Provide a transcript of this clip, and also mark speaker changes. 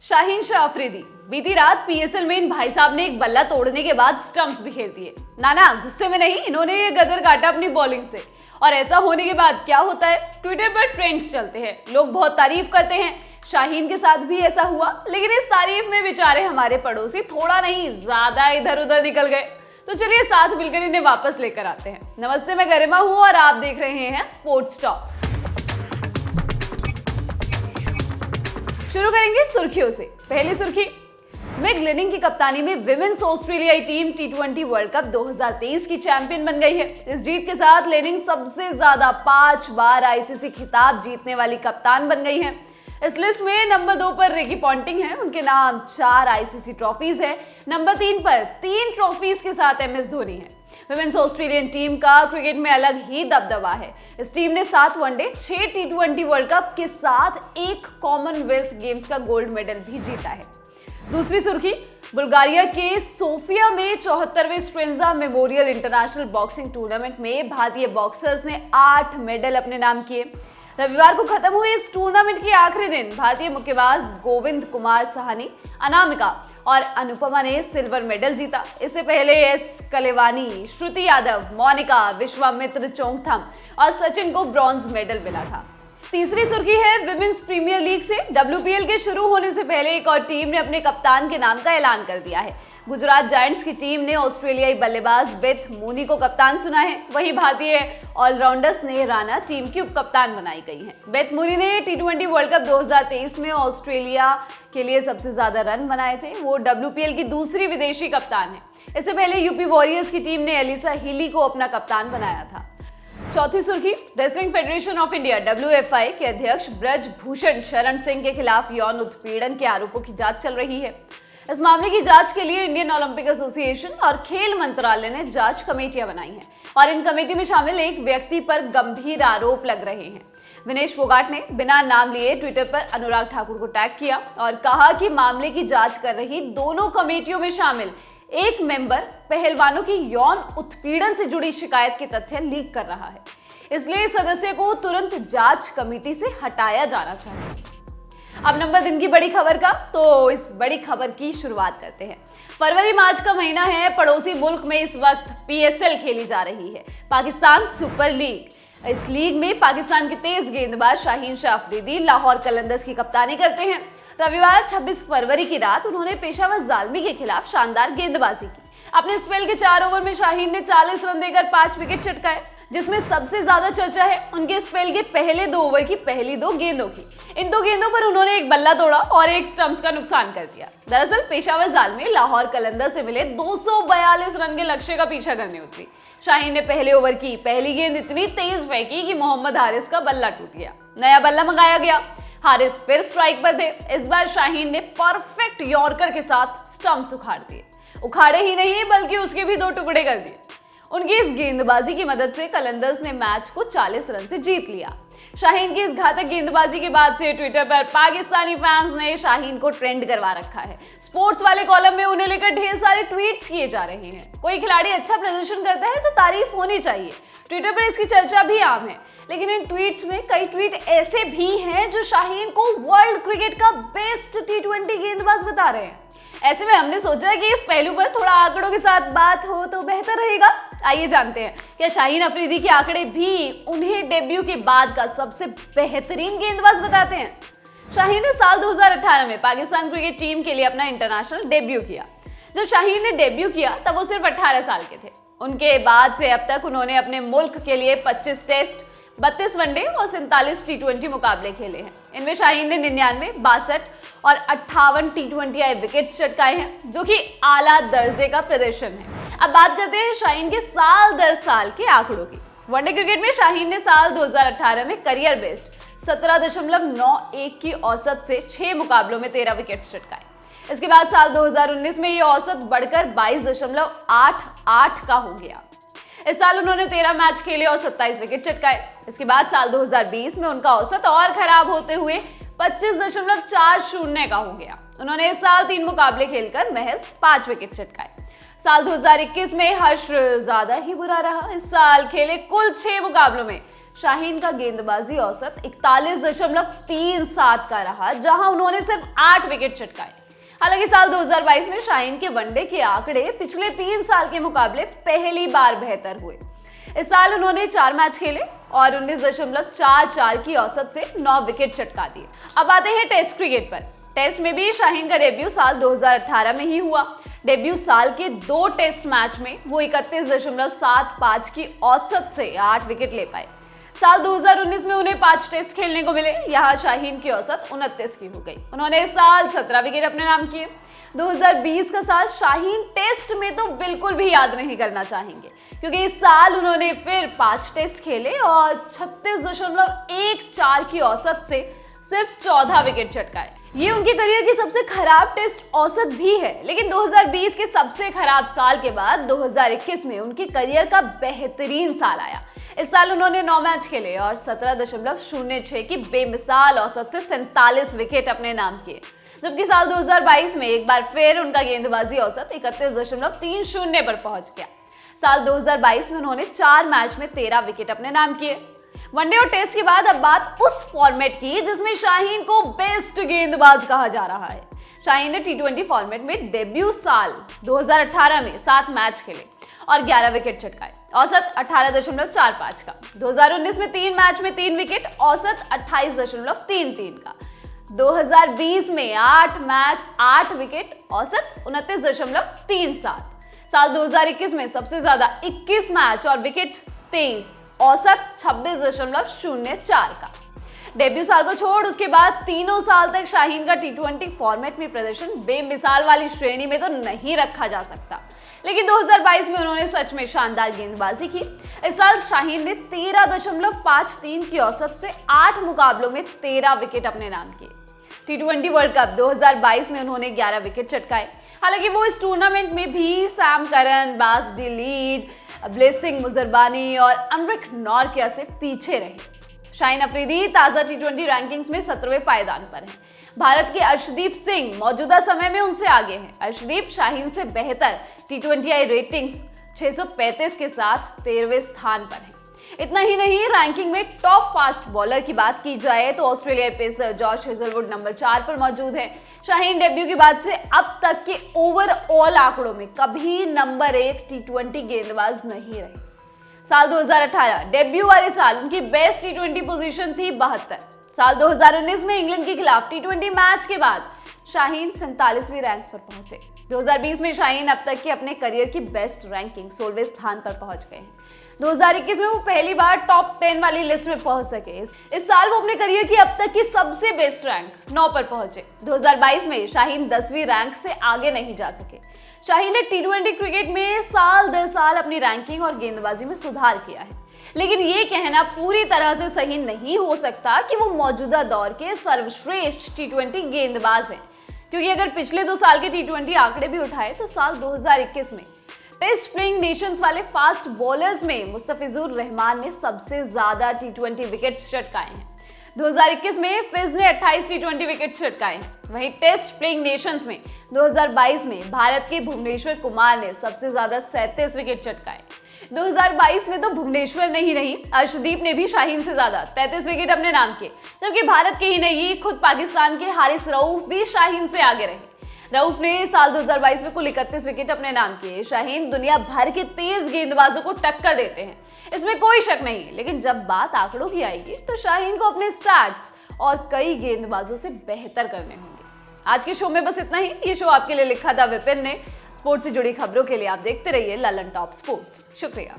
Speaker 1: शाहीन शाह अफरीदी बीती रात पीएसएल में इन भाई साहब ने एक बल्ला तोड़ने के बाद स्टंप्स भी खेल दिए। ना गुस्से में नहीं, इन्होंने ये गदर काटा अपनी बॉलिंग से। और ऐसा होने के बाद क्या होता है, ट्विटर पर ट्रेंड्स चलते हैं, लोग बहुत तारीफ करते हैं। शाहीन के साथ भी ऐसा हुआ, लेकिन इस तारीफ में बेचारे हमारे पड़ोसी थोड़ा नहीं ज्यादा इधर उधर निकल गए। तो चलिए साथ मिलकर इन्हें वापस लेकर आते हैं। नमस्ते, मैं गरिमा हूँ और आप देख रहे हैं स्पोर्ट्स टॉक। शुरू करेंगे सुर्खियों से। पहली सुर्खी, मेग लेनिंग की कप्तानी में विमेंस ऑस्ट्रेलियाई टीम टी20 वर्ल्ड कप 2023 की चैंपियन बन गई है। इस जीत के साथ लेनिंग सबसे ज्यादा 5 बार आईसीसी खिताब जीतने वाली कप्तान बन गई है। इस लिस्ट में नंबर 2 पर रिकी पॉन्टिंग है, उनके नाम 4 आईसीसी ट्रॉफीज है। नंबर 3 पर 3 ट्रॉफीज के साथ एमएस धोनी है। विमेंस ऑस्ट्रेलियन टीम का क्रिकेट में अलग ही दबदबा है। इस टीम ने 7 वनडे, 6 टी20 वर्ल्ड कप के साथ एक कॉमनवेल्थ गेम्स का गोल्ड मेडल भी जीता है। दूसरी सुर्खी, बुल्गारिया के सोफिया में 74वें Strandja memorial international boxing tournament में भारतीय बॉक्सर्स ने 8 मेडल अपने नाम किए। रविवार को खत्म हुए इस टूर्नामेंट के आखिरी दिन भारतीय मुक्केबाज गोविंद कुमार साहनी, अनामिका और अनुपमा ने सिल्वर मेडल जीता। इससे पहले एस कलेवानी, श्रुति यादव, मोनिका, विश्वामित्र चोंगथम और सचिन को ब्रॉन्ज मेडल मिला था। तीसरी सुर्खी है विमेंस प्रीमियर लीग से। डब्ल्यूपीएल के शुरू होने से पहले एक और टीम ने अपने कप्तान के नाम का ऐलान कर दिया है। गुजरात जायंट्स की टीम ने ऑस्ट्रेलियाई बल्लेबाज बेथ मूनी को कप्तान चुना है। वहीं भारतीय ऑलराउंडर्स ने राणा टीम की उप कप्तान बनाई गई हैं। बेथ मूनी ने टी20 वर्ल्ड कप 2023 में ऑस्ट्रेलिया के लिए सबसे ज्यादा रन बनाए थे। वो डब्ल्यूपीएल की दूसरी विदेशी कप्तान है। इससे पहले यूपी वॉरियर्स की टीम ने एलिसा हीली को अपना कप्तान बनाया था। चौथी सुर्खी, wrestling federation of India WFI के अध्यक्ष ब्रज भूषण शरण सिंह के खिलाफ यौन उत्पीड़न के आरोपों की जांच चल रही है। इस मामले की जांच के लिए इंडियन ओलंपिक एसोसिएशन और खेल मंत्रालय ने जांच कमेटियां बनाई हैं और इन कमेटी में शामिल एक व्यक्ति पर गंभीर आरोप लग रहे हैं। विनेश फोगाट ने बिना नाम लिए ट्विटर पर अनुराग ठाकुर को टैग किया और कहा कि मामले की जांच कर रही दोनों कमेटियों में शामिल एक मेंबर पहलवानों की यौन उत्पीड़न से जुड़ी शिकायत के तथ्य लीक कर रहा है, इसलिए सदस्य को तुरंत जांच कमेटी से हटाया जाना चाहिए। अब नंबर दिन की बड़ी खबर का, तो इस बड़ी खबर की शुरुआत करते हैं। फरवरी मार्च का महीना है। पड़ोसी मुल्क में इस वक्त पीएसएल खेली जा रही है, पाकिस्तान सुपर लीग। इस लीग में पाकिस्तान के तेज गेंदबाज शाहीन शाह अफरीदी लाहौर कलंदर्स की कप्तानी करते हैं। रविवार 26 फरवरी की रात उन्होंने पेशावर ज़ाल्मी के खिलाफ शानदार गेंदबाजी की। अपने स्पेल के 4 ओवर में शाहीन ने 40 रन देकर 5 विकेट चटकाए, जिसमें सबसे ज्यादा चर्चा है उनके स्पेल के पहले 2 ओवर की पहली 2 गेंदों की। इन 2 गेंदों पर उन्होंने एक बल्ला तोड़ा और एक स्टंप्स का नुकसान कर दिया। दरअसल पेशावर ज़ाल्मी लाहौर कलंदर से मिले 242 रन के लक्ष्य का पीछा करने उतरी। शाहीन ने पहले ओवर की पहली गेंद इतनी तेज फेंकी कि मोहम्मद हारिस का बल्ला टूट गया। नया बल्ला मंगाया गया। हारिस फिर स्ट्राइक पर थे। इस बार शाहीन ने परफेक्ट यॉर्कर के साथ स्टंप्स उखाड़ दिए। उखाड़े ही नहीं बल्कि उसके भी 2 टुकड़े कर दिए। उनकी इस गेंदबाजी की मदद से कलंदर्स ने मैच को 40 रन से जीत लिया। शाहीन की इस घातक गेंदबाजी के बाद से ट्विटर पर पाकिस्तानी फैंस ने शाहीन को ट्रेंड करवा रखा है। स्पोर्ट्स वाले कॉलम में उन्हें लेकर ढेर सारे ट्वीट्स किए जा रहे हैं। कोई खिलाड़ी अच्छा प्रदर्शन करता है तो तारीफ होनी चाहिए। ट्विटर पर इसकी चर्चा भी आम है, लेकिन इन ट्वीट्स में कई ट्वीट ऐसे भी हैं जो शाहीन को वर्ल्ड क्रिकेट का बेस्ट टी20 गेंदबाज बता रहे हैं। ऐसे में हमने सोचा कि इस पहलू पर थोड़ा आंकड़ों के साथ बात हो तो बेहतर रहेगा। आइए जानते हैं, क्या शाहीन अफरीदी के आंकड़े भी उन्हें डेब्यू के बाद का सबसे बेहतरीन गेंदबाज बताते हैं। शाहीन ने साल 2018 में पाकिस्तान क्रिकेट टीम के लिए अपना इंटरनेशनल डेब्यू किया। जब शाहीन ने डेब्यू किया तब वो सिर्फ 18 साल के थे। उनके बाद से अब तक उन्होंने अपने मुल्क के लिए 25 टेस्ट, 32 वनडे और 47 टी20 मुकाबले खेले हैं। इनमें शाहीन ने 99, 62 और 58 टी20 आई विकेट्स चटकाए हैं, जो कि आला दर्जे का प्रदर्शन है। अब बात करते हैं शाहीन के साल दर साल के आंकड़ों की। वनडे क्रिकेट में शाहीन ने साल 2018 में करियर बेस्ट 17.91 की औसत से 6 मुकाबलों में 13 विकेट्स चटकाए। इसके बाद साल 2019 में ये औसत बढ़कर 22.88 का हो गया। इस साल उन्होंने 13 मैच खेले और 27 विकेट चटकाए। इसके बाद साल 2020 में उनका औसत और खराब होते हुए 25.40 का हो गया। उन्होंने इस साल 3 मुकाबले खेलकर महज 5 विकेट चटकाए। साल 2021 में हश्र ज्यादा ही बुरा रहा। इस साल खेले कुल 6 मुकाबलों में शाहीन का गेंदबाजी औसत 41.37 का रहा, जहां उन्होंने सिर्फ 8 विकेट चटकाए। हालांकि साल 2022 में शाहीन के वनडे के आंकड़े पिछले 3 साल के मुकाबले पहली बार बेहतर हुए। इस साल उन्होंने 4 मैच खेले और 19.44 की औसत से 9 विकेट चटका दिए। अब आते हैं टेस्ट क्रिकेट पर। टेस्ट में भी शाहीन का डेब्यू साल 2018 में ही हुआ। डेब्यू साल के 2 टेस्ट मैच में वो 31.75 की औसत से 8 विकेट ले पाए। साल 2019 में उन्हें 5 टेस्ट खेलने को मिले। यहाँ शाहीन की औसत 29 की हो गई। उन्होंने इस साल 17 विकेट अपने नाम किए। 2020 का साल शाहीन टेस्ट में तो बिल्कुल भी याद नहीं करना चाहेंगे, क्योंकि इस साल उन्होंने फिर 5 टेस्ट खेले और 36.14 की औसत से सिर्फ 14 विकेट चटकाए। ये उनके करियर की सबसे खराब टेस्ट औसत भी है, लेकिन 2020 के सबसे खराब साल के बाद 2021 में उनके करियर का बेहतरीन साल आया। इस साल उन्होंने 9 मैच खेले और 17.06 की बेमिसाल औसत से 47 विकेट अपने नाम किए, जबकि साल 2022 में एक बार फिर उनका गेंदबाजी औसत 31.30 पर पहुंच गया। साल 2022 में उन्होंने 4 मैच में 13 विकेट अपने नाम किए। वनडे और टेस्ट के बाद अब बात उस फॉर्मेट की जिसमें शाहीन को बेस्ट गेंदबाज कहा जा रहा है। शाहीन ने T20 फॉर्मेट में डेब्यू साल 2018 में 7 मैच खेले और 11 विकेट चटकाए, औसत 18.45 का। 2019 में 3 मैच में 3 विकेट, औसत 28.33 का। 2020 में 8 मैच 8 विकेट, औसत 29.37। साल 2021 में सबसे ज्यादा 21 मैच और विकेट्स 23, औसत 26.04 का। डेब्यू साल को छोड़ उसके बाद तीनों साल तक शाहीन का T20 फॉर्मेट में प्रदर्शन बेमिसाल वाली श्रेणी में तो नहीं रखा जा सकता, लेकिन 2022 में उन्होंने सच में शानदार गेंदबाजी की। इस साल शाहीन ने 13.53 की औसत से 8 मुकाबलों में 13 विकेट अपने नाम किए। T20 वर्ल्ड कप 2022 में उन्होंने 11 विकेट चटकाए। हालांकि वो इस टूर्नामेंट में भी सैम करन, बास डी लीड, ब्लेसिंग मुजरबानी और अमरिक नॉर्किया से पीछे रहे। शाहीन अफरीदी ताजा T20 रैंकिंग्स में 17वें पायदान पर हैं। भारत के अर्शदीप सिंह मौजूदा समय में उनसे आगे हैं। अर्शदीप शाहीन से बेहतर T20I रेटिंग्स 635 के साथ 13वें स्थान पर हैं। इतना ही नहीं, रैंकिंग में टॉप फास्ट बॉलर की बात की जाए तो ऑस्ट्रेलियाई पेसर जॉश हेजलवुड नंबर 4 पर मौजूद है। शाहीन डेब्यू के बाद से अब तक के ओवरऑल आंकड़ों में कभी नंबर 1 T20 गेंदबाज नहीं रहे। साल 2018 डेब्यू वाले साल उनकी बेस्ट T20 पोजीशन थी 72। साल 2019 में इंग्लैंड के खिलाफ T20 मैच के बाद शाहीन 47वीं रैंक पर पहुंचे। 2020 में शाहीन अब तक के अपने करियर की बेस्ट रैंकिंग 16वें स्थान पर पहुंच गए हैं। 2021 में वो पहली बार टॉप 10 वाली लिस्ट में पहुंच सके। इस साल वो अपने करियर की अब तक की सबसे बेस्ट रैंक 9 पर पहुंचे। 2022 में शाहीन 10वीं रैंक से आगे नहीं जा सके। शाहीन ने T20 क्रिकेट में साल दर साल अपनी रैंकिंग और गेंदबाजी में सुधार किया है, लेकिन ये कहना पूरी तरह से सही नहीं हो सकता कि वो मौजूदा दौर के सर्वश्रेष्ठ T20 गेंदबाज हैं, क्योंकि अगर पिछले 2 साल के T20 आंकड़े भी उठाए तो साल 2021 में टेस्ट प्लेइंग नेशंस वाले फास्ट बॉलर्स में मुस्तफिजुर रहमान ने सबसे ज्यादा T20 विकेट्स चटकाए हैं। 2021 में फिज ने 28 T20 विकेट चटकाए हैं। वहीं टेस्ट प्लेइंग नेशंस में 2022 में भारत के भुवनेश्वर कुमार ने सबसे ज्यादा 37 विकेट चटकाए। 2022 में तो भुवनेश्वर नहीं रही, अर्शदीप ने भी शाहीन से ज्यादा 33 विकेट अपने नाम किए, जबकि भारत के ही नहीं खुद पाकिस्तान के हारिस रऊफ भी शाहीन से आगे रहे। रऊफ ने साल 2022 में कुल 31 विकेट अपने नाम किए। शाहीन दुनिया भर के तेज गेंदबाजों को टक्कर देते हैं, इसमें कोई शक नहीं, लेकिन जब बात आंकड़ों की आएगी तो शाहीन को अपने स्टैट्स और कई गेंदबाजों से बेहतर करने होंगे। आज के शो में बस इतना ही। ये शो आपके लिए लिखा था विपिन ने। स्पोर्ट्स से जुड़ी खबरों के लिए आप देखते रहिए ललन टॉप स्पोर्ट्स। शुक्रिया।